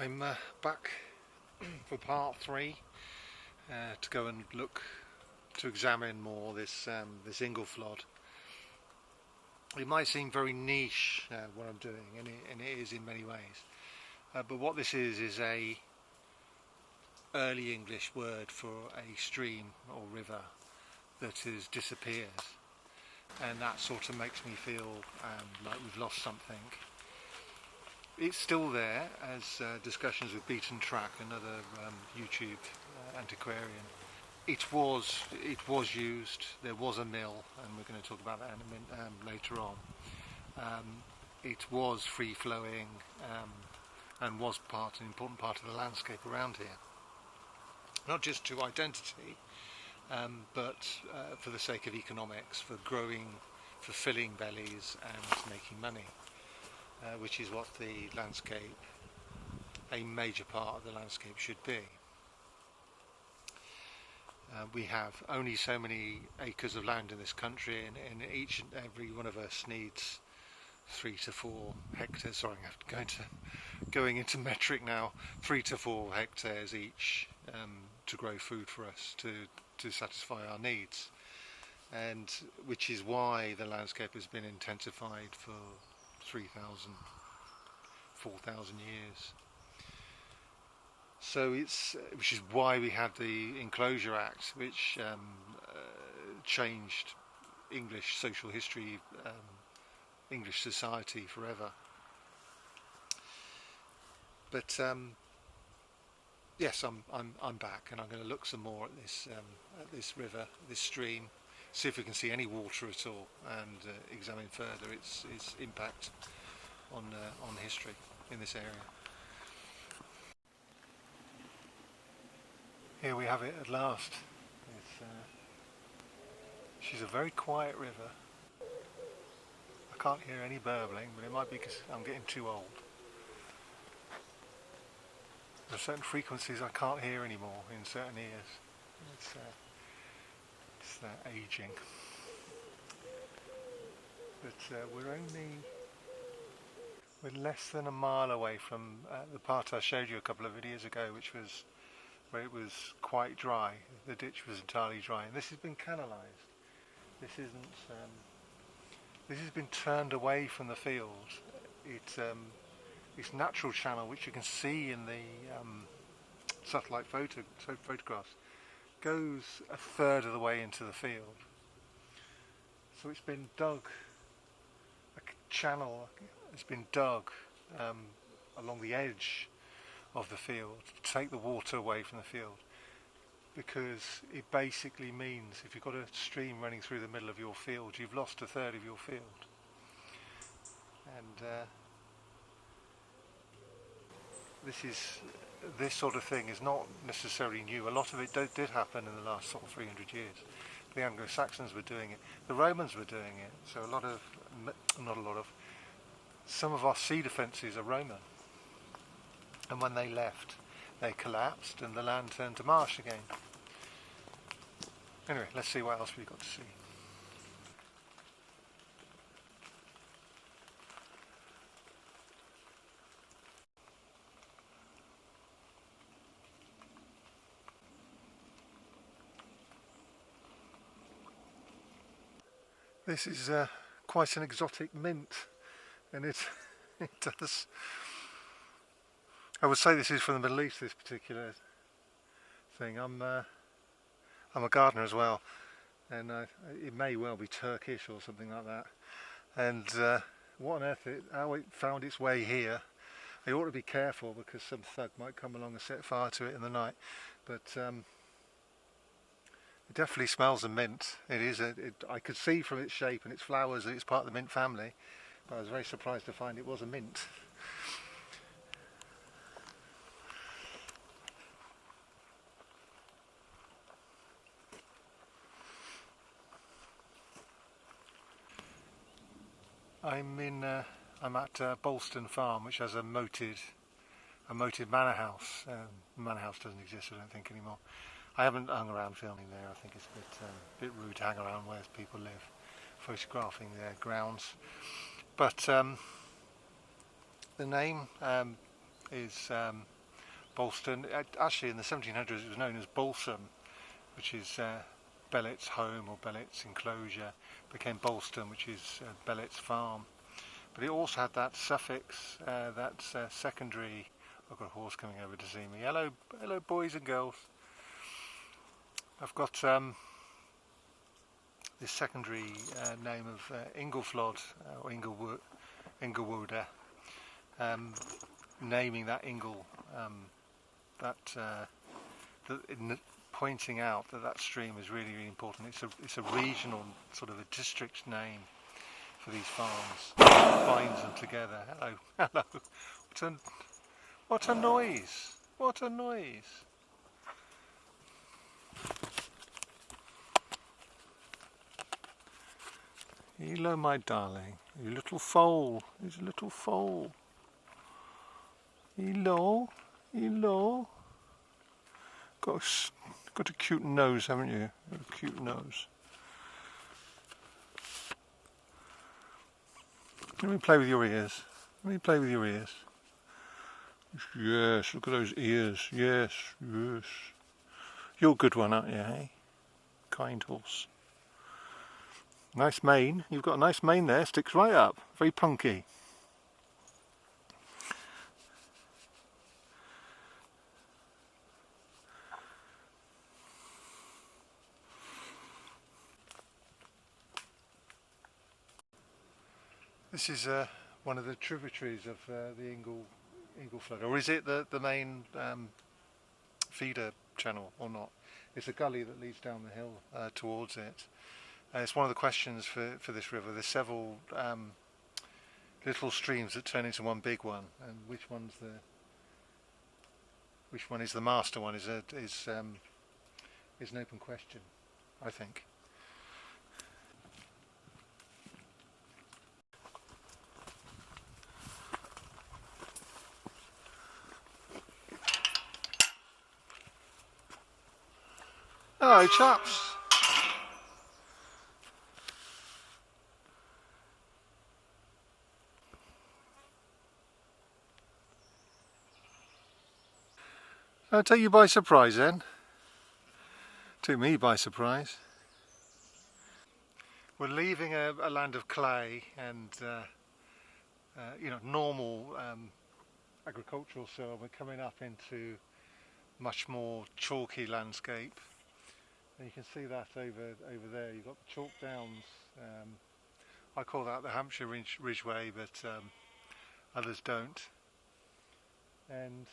I'm back for part 3 to go and look to examine more this Ingleflod. It might seem very niche what I'm doing, and it is in many ways. But what this is a early English word for a stream or river that has disappeared, and that sort of makes me feel like we've lost something. It's still there as discussions with Beaten Track, another YouTube antiquarian. It was used. There was a mill, and we're going to talk about that in a minute, later on. It was free flowing and was an important part of the landscape around here. Not just to identity, but for the sake of economics, for growing, for filling bellies and making money. Which is what the landscape, a major part of the landscape should be. We have only so many acres of land in this country, and each and every one of us needs 3 to 4 hectares. Sorry, I'm going into metric now. 3 to 4 hectares each to grow food for us to satisfy our needs, and which is why the landscape has been intensified for 3,000, 4,000 years. So which is why we had the Enclosure Act, which changed English social history, English society forever. But yes, I'm back, and I'm going to look some more at this river, this stream. See if we can see any water at all, and examine further its impact on history in this area. Here we have it at last. She's a very quiet river. I can't hear any burbling, but it might be because I'm getting too old. There are certain frequencies I can't hear anymore in certain ears. It's aging. But we're less than a mile away from the part I showed you a couple of videos ago, which was where it was quite dry. The ditch was entirely dry, and this has been canalised. This isn't. This has been turned away from the field. Its natural channel, which you can see in the satellite photographs, goes a third of the way into the field. So it's been dug, a channel has been dug along the edge of the field to take the water away from the field, because it basically means if you've got a stream running through the middle of your field, you've lost a third of your field. And this sort of thing is not necessarily new. A lot of it did happen in the last sort of 300 years. The anglo-saxons were doing it. The Romans were doing it. So some of our sea defences are Roman. And when they left, they collapsed and the land turned to marsh again. Anyway, let's see what else we've got to see. This is quite an exotic mint, and it does. I would say this is from the Middle East. This particular thing. I'm a gardener as well, and it may well be Turkish or something like that. And what on earth? How it found its way here? I ought to be careful because some thug might come along and set fire to it in the night. But it definitely smells of mint. It is. I could see from its shape and its flowers that it's part of the mint family, but I was very surprised to find it was a mint. I'm at Bolston Farm, which has a moated manor house. The manor house doesn't exist, I don't think, anymore. I haven't hung around filming there. I think it's a bit rude to hang around where people live, photographing their grounds. But the name is Bolston. Actually, in the 1700s, it was known as Balsam, which is Bellet's home or Bellet's enclosure. Became Bolston, which is Bellet's farm. But it also had that suffix, that's secondary. I've got a horse coming over to see me. Hello, hello, boys and girls. I've got this secondary name of Ingleflod or Inglewood, naming that Ingle, pointing out that stream is really, really important. It's a regional sort of a district name for these farms. It binds them together. Hello, hello. What a noise! What a noise! Hello, my darling. You little foal. He's a little foal. Hello, hello. Got a cute nose, haven't you? A cute nose. Let me play with your ears. Let me play with your ears. Yes, look at those ears. Yes, yes. You're a good one, aren't you, hey? Kind horse. Nice mane. You've got a nice mane there. Sticks right up. Very punky. This is one of the tributaries of the Ingleflod, or is it the main feeder channel or not? It's a gully that leads down the hill towards it. It's one of the questions for this river. There's several little streams that turn into one big one, and which one is the master one is an open question, I think. Hello, chaps. I'll take you by surprise then. Took me by surprise. We're leaving a land of clay and normal agricultural soil. We're coming up into much more chalky landscape. And you can see that over there. You've got the chalk downs. I call that the Hampshire Ridgeway, but others don't. And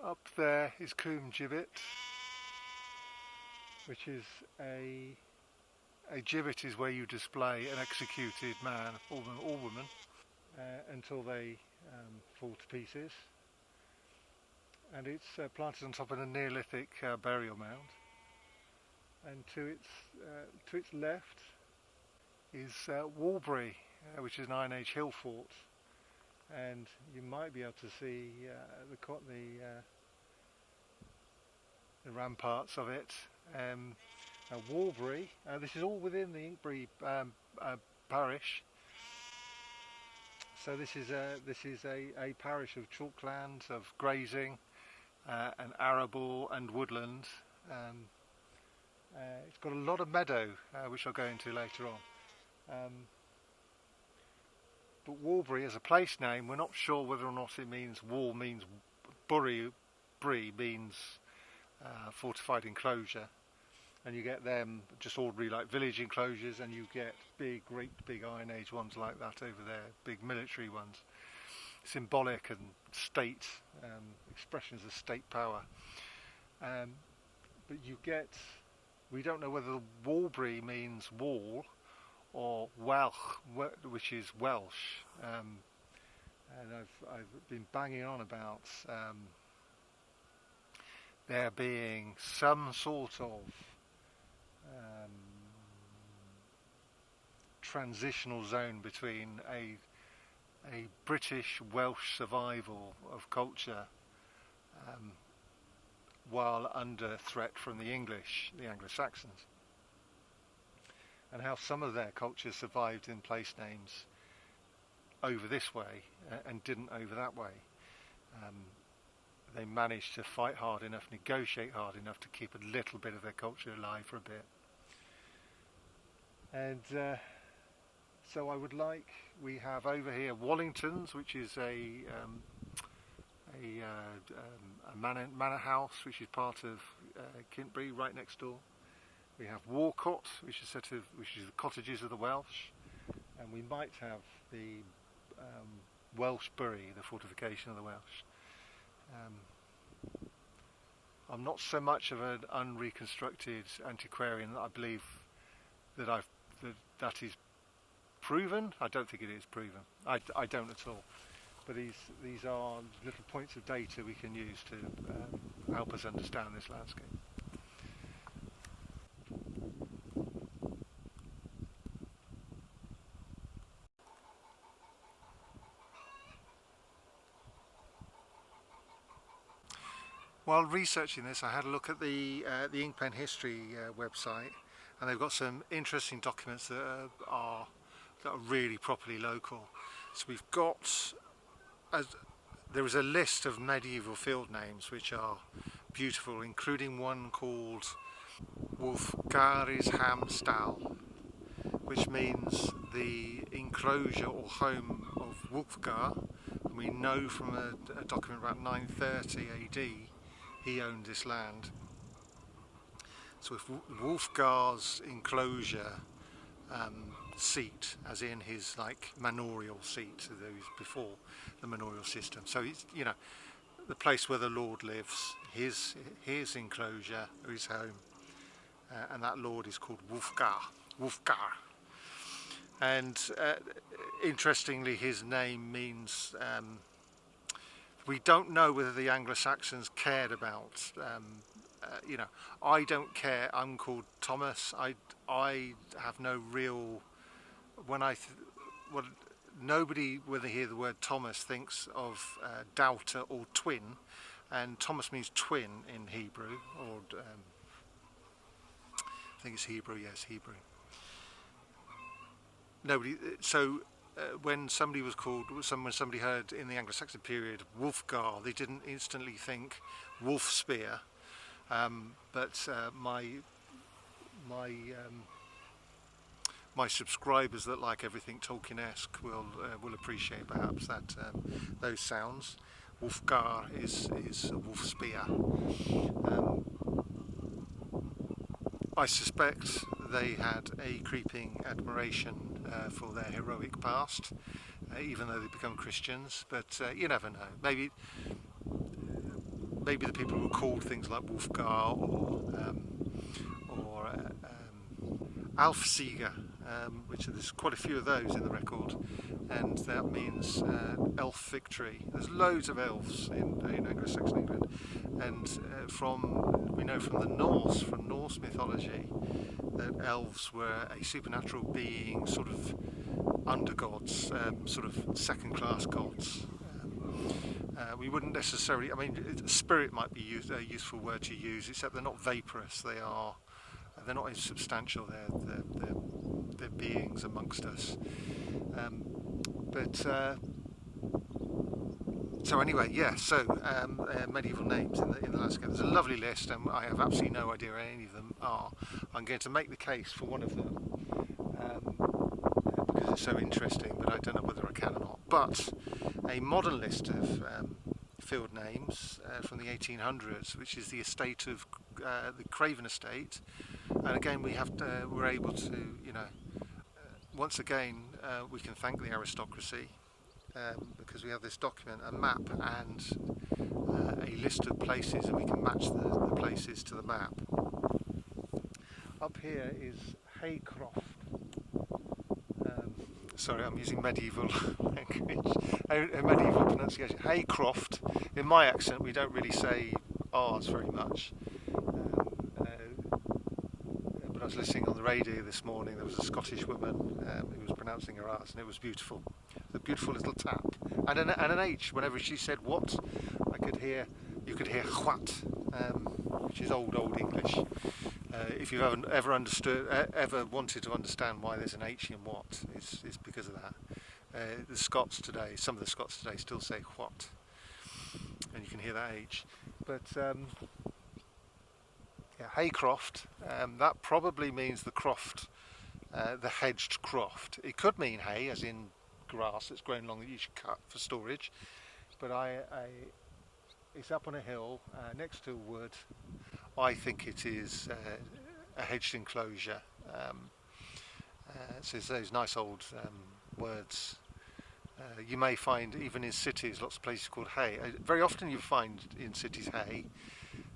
up there is Coombe Gibbet, which is a gibbet is where you display an executed man or woman until they fall to pieces. And it's planted on top of a Neolithic burial mound. And to its left is Walbury, which is an Iron Age hill fort, and you might be able to see the ramparts of it. Walbury. This is all within the Inkbury parish. So this is a parish of chalkland, of grazing, and arable and woodland. It's got a lot of meadow, which I'll go into later on. But Walbury as a place name, we're not sure whether or not it means wall means bury means fortified enclosure, and you get them just ordinary like village enclosures, and you get great big Iron Age ones like that over there, big military ones, symbolic and state expressions of state power. But you get. We don't know whether Walbury means wall or Welsh, which is Welsh. And I've been banging on about there being some sort of transitional zone between a British Welsh survival of culture while under threat from the English, the Anglo-Saxons, and how some of their cultures survived in place names over this way and didn't over that way. they managed to fight hard enough, negotiate hard enough to keep a little bit of their culture alive for a bit. And so we have over here Wallingtons, which is a manor house, which is part of Kintbury, right next door. We have Walcott, which is the cottages of the Welsh, and we might have the Welsh Bury, the fortification of the Welsh. I'm not so much of an unreconstructed antiquarian that I believe that is proven. I don't think it is proven. I don't at all. But these are little points of data we can use to help us understand this landscape. While researching this, I had a look at the Inkpen history website, and they've got some interesting documents that are really properly local. So we've got, there is a list of medieval field names which are beautiful, including one called Wulfgaris Hamstal, which means the enclosure or home of Wulfgar. And we know from a document about 930 AD he owned this land. So if Wulfgar's enclosure seat, as in his manorial seat, those before the manorial system. So it's, the place where the Lord lives, his enclosure, or his home, and that Lord is called Wulfgar. And interestingly, his name means. We don't know whether the Anglo-Saxons cared about, I don't care. I'm called Thomas. I have no real, nobody, when they hear the word Thomas, thinks of doubter or twin, and Thomas means twin in Hebrew, or I think it's Hebrew, yes, Hebrew. Nobody, so when somebody heard in the Anglo-Saxon period Wulfgar, they didn't instantly think wolf spear, but my subscribers that like everything Tolkien-esque will appreciate perhaps that those sounds. Wulfgar is a wolf spear. I suspect they had a creeping admiration for their heroic past, even though they become Christians. But you never know. Maybe the people who were called things like Wulfgar or Alfsieger, which there's quite a few of those in the record, and that means elf victory. There's loads of elves in Anglo-Saxon England, and we know from Norse mythology, that elves were a supernatural being, sort of undergods, sort of second-class gods. We wouldn't necessarily, spirit might be a useful word to use, except they're not vaporous. They're not insubstantial. They're beings amongst us. So anyway, yeah. So medieval names in the landscape. There's a lovely list, and I have absolutely no idea where any of them are. I'm going to make the case for one of them because it's so interesting, but I don't know whether I can or not. But a modern list of field names from the 1800s, which is the estate of the Craven estate, and again we're able to, once again we can thank the aristocracy. Because we have this document, a map, and a list of places, and we can match the places to the map. Up here is Haycroft. Sorry, I'm using medieval language, medieval pronunciation. Haycroft. In my accent, we don't really say R's very much. But I was listening on the radio this morning. There was a Scottish woman who was pronouncing her R's, and it was beautiful. A beautiful little tap, and an H. Whenever she said what, you could hear what, which is old English. If you've ever wanted to understand why there's an H in what, it's because of that. Some of the Scots today still say what. and you can hear that H. But yeah, haycroft, that probably means the croft, the hedged croft. It could mean hay, as in grass that's grown along that you should cut for storage, but it's up on a hill next to a wood. I think it is a hedged enclosure. So it's those nice old words. You may find even in cities lots of places called hay. Very often you find in cities hay,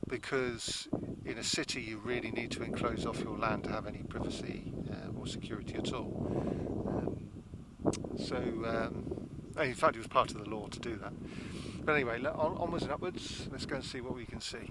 because in a city you really need to enclose off your land to have any privacy or security at all. In fact, it was part of the law to do that. But anyway, onwards and upwards. Let's go and see what we can see.